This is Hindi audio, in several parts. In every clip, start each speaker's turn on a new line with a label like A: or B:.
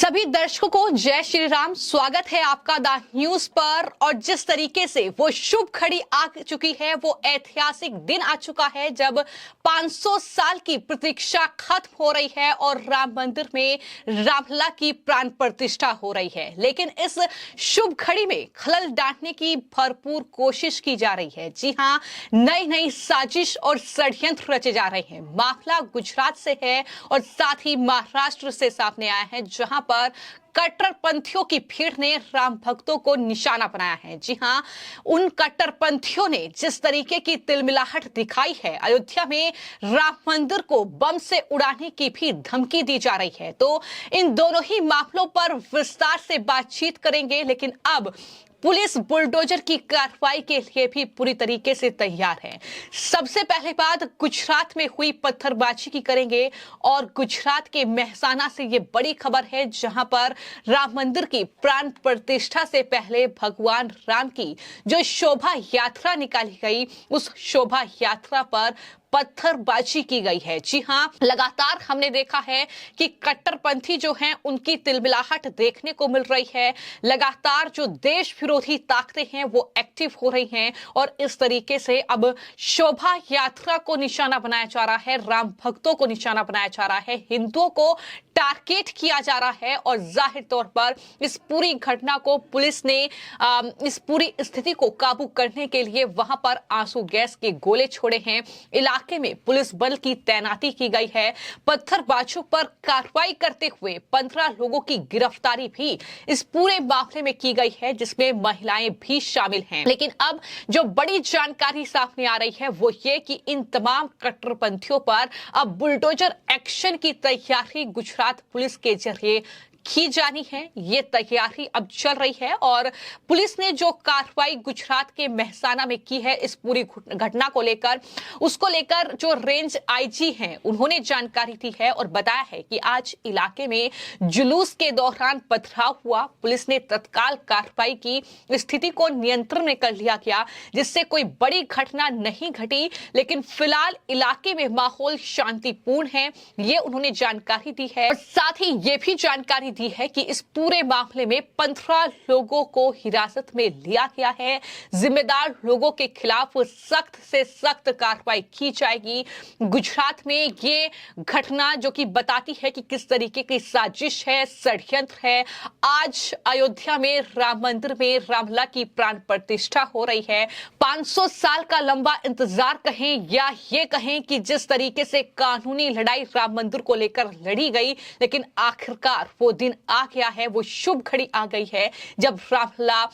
A: सभी दर्शकों को जय श्री राम। स्वागत है आपका द न्यूज पर। और जिस तरीके से वो शुभ घड़ी आ चुकी है, वो ऐतिहासिक दिन आ चुका है जब 500 साल की प्रतीक्षा खत्म हो रही है और राम मंदिर में रामलला की प्राण प्रतिष्ठा हो रही है। लेकिन इस शुभ घड़ी में खलल डालने की भरपूर कोशिश की जा रही है। जी हाँ, नई नई साजिश और षड्यंत्र रचे जा रहे हैं। मामला गुजरात से है और साथ ही महाराष्ट्र से सामने आया है, जहां पर कट्टरपंथियों की भीड़ ने राम भक्तों को निशाना बनाया है। जी हां, उन कट्टरपंथियों ने जिस तरीके की तिलमिलाहट दिखाई है, अयोध्या में राम मंदिर को बम से उड़ाने की भी धमकी दी जा रही है। तो इन दोनों ही मामलों पर विस्तार से बातचीत करेंगे। लेकिन अब पुलिस बुलडोजर की कार्रवाई के लिए भी पूरी तरीके से तैयार है। सबसे पहले बात गुजरात में हुई पत्थरबाजी की करेंगे और गुजरात के मेहसाना से ये बड़ी खबर है, जहां पर राम मंदिर की प्राण प्रतिष्ठा से पहले भगवान राम की जो शोभा यात्रा निकाली गई, उस शोभा यात्रा पर पत्थरबाजी की गई है। जी हां, लगातार हमने देखा है कि कट्टरपंथी जो हैं उनकी तिलमिलाहट देखने को मिल रही है। लगातार जो देश विरोधी ताकतें हैं वो एक्टिव हो रही हैं और इस तरीके से अब शोभा यात्रा को निशाना बनाया जा रहा है, राम भक्तों को निशाना बनाया जा रहा है, हिंदुओं को टारगेट किया जा रहा है। और जाहिर तौर पर इस पूरी घटना को पुलिस ने इस पूरी स्थिति को काबू करने के लिए वहां पर आंसू गैस के गोले छोड़े हैं। इलाके में पुलिस बल की तैनाती की गई है। पत्थरबाजों पर कार्रवाई करते हुए 15 लोगों की गिरफ्तारी भी इस पूरे मामले में की गई है, जिसमें महिलाएं भी शामिल हैं। लेकिन अब जो बड़ी जानकारी सामने आ रही है वो ये कि इन तमाम कट्टरपंथियों पर अब बुलडोजर एक्शन की तैयारी गुजरात पुलिस के जरिए की जानी है। ये तैयारी अब चल रही है और पुलिस ने जो कार्रवाई गुजरात के मेहसाना में की है इस पूरी घटना को लेकर, उसको लेकर जो रेंज आईजी हैं उन्होंने जानकारी दी है और बताया है कि आज इलाके में जुलूस के दौरान पथराव हुआ। पुलिस ने तत्काल कार्रवाई की, स्थिति को नियंत्रण में कर लिया गया, जिससे कोई बड़ी घटना नहीं घटी। लेकिन फिलहाल इलाके में माहौल शांतिपूर्ण है, ये उन्होंने जानकारी दी है। और साथ ही ये भी जानकारी दी है कि इस पूरे मामले में 15 लोगों को हिरासत में लिया गया है। जिम्मेदार लोगों के खिलाफ सख्त से सख्त कार्रवाई की जाएगी। गुजरात में ये घटना जो कि बताती है कि किस तरीके की साजिश है, षड्यंत्र है। आज अयोध्या में राम मंदिर में रामलला की प्राण प्रतिष्ठा हो रही है। 500 साल का लंबा इंतजार कहें या ये कहें कि जिस तरीके से कानूनी लड़ाई राम मंदिर को लेकर लड़ी गई, लेकिन आखिरकार वो दिन आ गया है, वो शुभ घड़ी आ गई है जब रामलला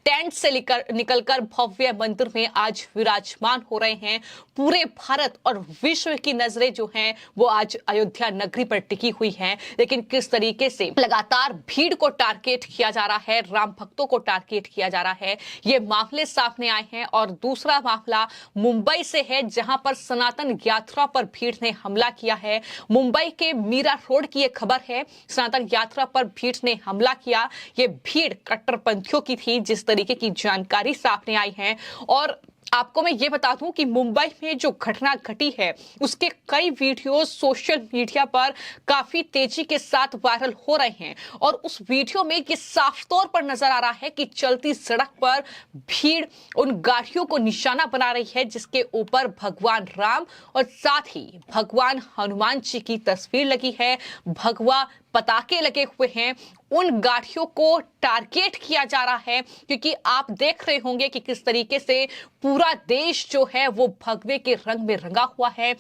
A: टेंट से निकलकर भव्य मंदिर में आज विराजमान हो रहे हैं। पूरे भारत और विश्व की नजरें जो हैं वो आज अयोध्या नगरी पर टिकी हुई हैं। लेकिन किस तरीके से लगातार भीड़ को टारगेट किया जा रहा है, राम भक्तों को टारगेट किया जा रहा है, ये मामले सामने आए हैं। और दूसरा मामला मुंबई से है, जहां पर सनातन यात्रा पर भीड़ ने हमला किया है। मुंबई के मीरा रोड की यह खबर है, सनातन यात्रा पर भीड़ ने हमला किया। ये भीड़ कट्टरपंथियों की थी, जिस तरीके की जानकारी सामने आई है। और आपको मैं ये बता दूं कि मुंबई में जो घटना घटी है उसके कई वीडियो सोशल मीडिया पर काफी तेजी के साथ वायरल हो रहे हैं। और उस वीडियो में ये साफ तौर पर नजर आ रहा है कि चलती सड़क पर भीड़ उन गाड़ियों को निशाना बना रही है जिसके ऊपर भगवान राम और साथ ही भगवान हनुमान जी की तस्वीर लगी है, भगवा पताके लगे हुए हैं। उन गाड़ियों को टारगेट किया जा रहा है, क्योंकि आप देख रहे होंगे कि किस तरीके से पूरा देश जो है वो भगवे के रंग में रंगा हुआ है।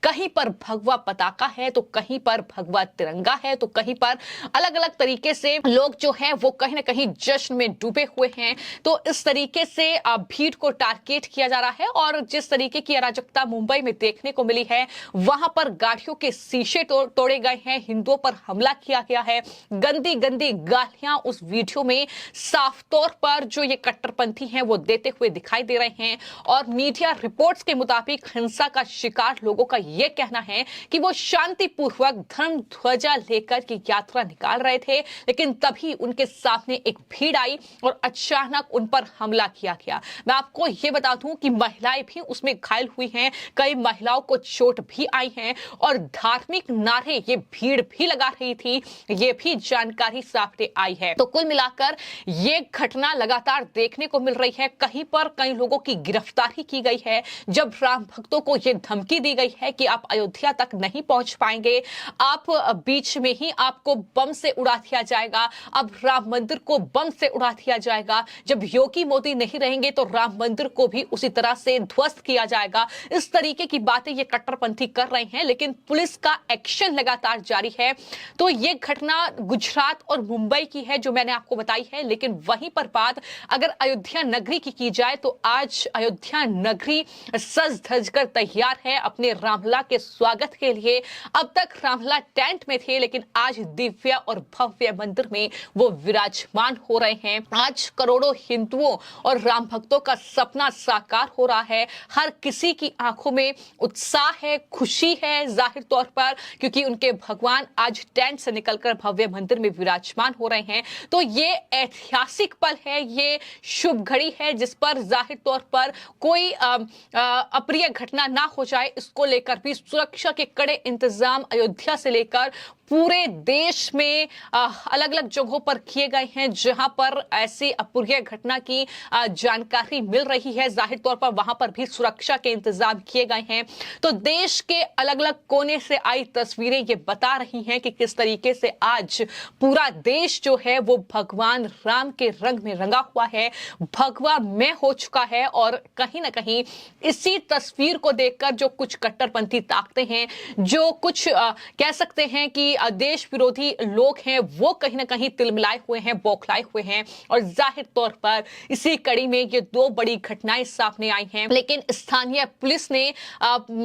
A: कहीं पर भगवा पताका है तो कहीं पर भगवा तिरंगा है, तो कहीं पर अलग अलग तरीके से लोग जो है वो कहीं ना कहीं जश्न में डूबे हुए हैं। तो इस तरीके से भीड़ को टारगेट किया जा रहा है। और जिस तरीके की अराजकता मुंबई में देखने को मिली है, वहां पर गाड़ियों के शीशे तोड़े गए हैं, हिंदुओं पर हमला किया गया है, गंदी गंदी गालियां उस वीडियो में साफ तौर पर जो ये कट्टरपंथी हैं वो देते हुए दिखाई दे रहे हैं। और मीडिया रिपोर्ट्स के मुताबिक हिंसा का शिकार लोगों का ये कहना है कि वो शांतिपूर्वक धर्म ध्वजा लेकर की यात्रा निकाल रहे थे, लेकिन तभी उनके सामने एक भीड़ आई और अचानक उन पर हमला किया गया। मैं आपको ये बता दूं कि महिलाएं भी उसमें घायल हुई हैं, कई महिलाओं को चोट भी आई है और धार्मिक नारे ये भीड़ भी लगा रही थी ही ये भी जानकारी सामने आई है। तो कुल मिलाकर ये घटना लगातार देखने को मिल रही है। कहीं पर कई लोगों की गिरफ्तारी की गई है, जब राम भक्तों को ये धमकी दी गई है कि आप अयोध्या तक नहीं पहुंच पाएंगे, आप बीच में ही आपको बम से उड़ा दिया जाएगा, अब राम मंदिर को बम से उड़ा दिया जाएगा, जब योगी मोदी नहीं रहेंगे तो राम मंदिर को भी उसी तरह से ध्वस्त किया जाएगा। इस तरीके की बातें ये कट्टरपंथी कर रहे हैं, लेकिन पुलिस का एक्शन लगातार जारी है। तो ये घटना गुजरात और मुंबई की है जो मैंने आपको बताई है, लेकिन वहीं पर बात अगर अयोध्या नगरी की जाए तो आज अयोध्या नगरी सज धज कर तैयार है अपने रामलला के स्वागत के लिए। अब तक रामलला टेंट में थे, लेकिन आज दिव्य और भव्य मंदिर में वो विराजमान हो रहे हैं। आज करोड़ों हिंदुओं और राम भक्तों का सपना साकार हो रहा है। हर किसी की आंखों में उत्साह है, खुशी है जाहिर तौर पर, क्योंकि उनके भगवान आज टेंट से निकलकर भव्य मंदिर में विराजमान हो रहे हैं। तो ये ऐतिहासिक पल है, ये शुभ घड़ी है, जिस पर जाहिर तौर पर कोई अप्रिय घटना ना हो जाए, इसको लेकर भी सुरक्षा के कड़े इंतजाम अयोध्या से लेकर पूरे देश में अलग अलग जगहों पर किए गए हैं, जहां पर ऐसी अप्रिय घटना की जानकारी मिल रही है। जाहिर तौर पर वहां पर भी सुरक्षा के इंतजाम किए गए हैं। तो देश के अलग अलग कोने से आई तस्वीरें ये बता रही हैं कि किस तरीके से आज पूरा देश जो है वो भगवान राम के रंग में रंगा हुआ है, भगवा में हो चुका है। और कहीं ना कहीं इसी तस्वीर को देखकर जो कुछ कट्टरपंथी ताकतें हैं, जो कुछ कह सकते हैं कि देश विरोधी लोग हैं, वो कहीं ना कहीं तिलमिलाए हुए हैं, बौखलाए हुए हैं। और जाहिर तौर पर इसी कड़ी में ये दो बड़ी घटनाएं सामने आई हैं। लेकिन स्थानीय पुलिस ने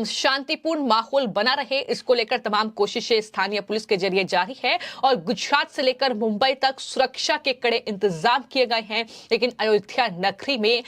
A: शांतिपूर्ण माहौल बना रहे, इसको लेकर तमाम कोशिशें स्थानीय पुलिस के जरिए जारी है। और गुजरात से लेकर मुंबई तक सुरक्षा के कड़े इंतजाम किए गए हैं। लेकिन अयोध्या नगरी में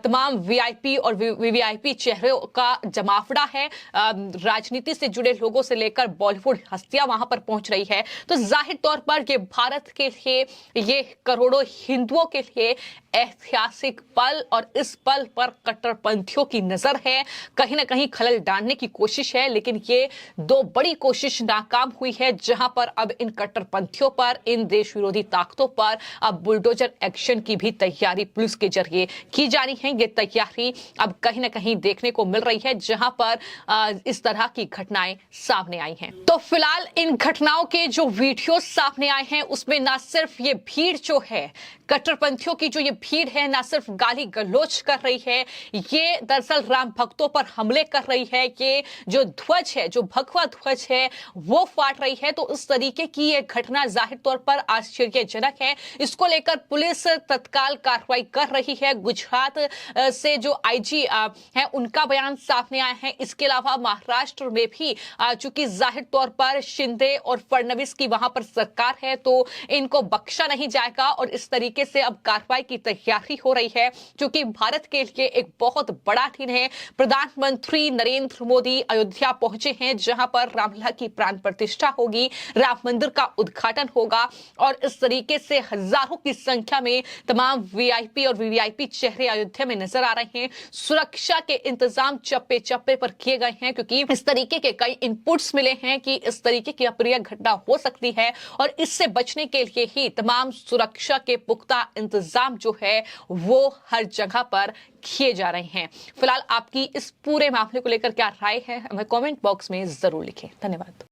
A: तमाम वीआईपी और वीवीआईपी चेहरों का जमावड़ा है। राजनीति से जुड़े लोगों से लेकर बॉलीवुड हस्तियां वहां पर पहुंच रही है। तो जाहिर तौर पर ये भारत के लिए, ये करोड़ों हिंदुओं के लिए ऐतिहासिक पल, और इस पल पर कट्टरपंथियों की नजर है। कहीं ना कहीं खलल डालने की कोशिश है, लेकिन ये दो बड़ी कोशिश नाकाम हुई है, जहां पर अब इन कट्टरपंथियों पर, इन देश विरोधी ताकतों पर अब बुलडोजर एक्शन की भी तैयारी पुलिस के जरिए की जा रही है। ये तैयारी अब कहीं ना कहीं देखने को मिल रही है, जहां पर इस तरह की घटनाएं सामने आई हैं। तो फिलहाल इन घटनाओं के जो वीडियो सामने आए हैं, उसमें ना सिर्फ ये भीड़ जो है, कट्टरपंथियों की जो ये भीड़ है, ना सिर्फ गाली गलौज कर रही है, ये दरअसल राम भक्तों पर हमले कर रही है। ये जो ध्वज है, जो भगवा ध्वज है, वो फाड़ रही है। तो इस तरीके की ये घटना जाहिर तौर पर आश्चर्यजनक है। इसको लेकर पुलिस तत्काल कार्रवाई कर रही है। गुजरात से जो आईजी है, उनका बयान सामने आया है। इसके अलावा महाराष्ट्र में भी चूंकि जाहिर तौर पर शिंदे और फडणवीस की वहां पर सरकार है, तो इनको बख्शा नहीं जाएगा। और इस तरीके से अब कार्रवाई की तैयारी हो रही है, क्योंकि भारत के लिए एक बहुत बड़ा दिन है। प्रधानमंत्री नरेंद्र मोदी अयोध्या पहुंचे हैं, जहां पर रामलला की प्राण प्रतिष्ठा होगी, राम मंदिर का उद्घाटन होगा। और इस तरीके से हजारों की संख्या में तमाम वीआईपी और वीवीआईपी चेहरे अयोध्या में नजर आ रहे हैं। सुरक्षा के इंतजाम चप्पे चप्पे पर किए गए हैं, क्योंकि इस तरीके के कई इनपुट्स मिले हैं कि इस तरीके की अप्रिय घटना हो सकती है। और इससे बचने के लिए ही तमाम सुरक्षा के पुख्ता इंतजाम जो है वो हर जगह पर किए जा रहे हैं। फिलहाल आपकी इस पूरे मामले को लेकर क्या राय है, हमें कमेंट बॉक्स में जरूर लिखें। धन्यवाद।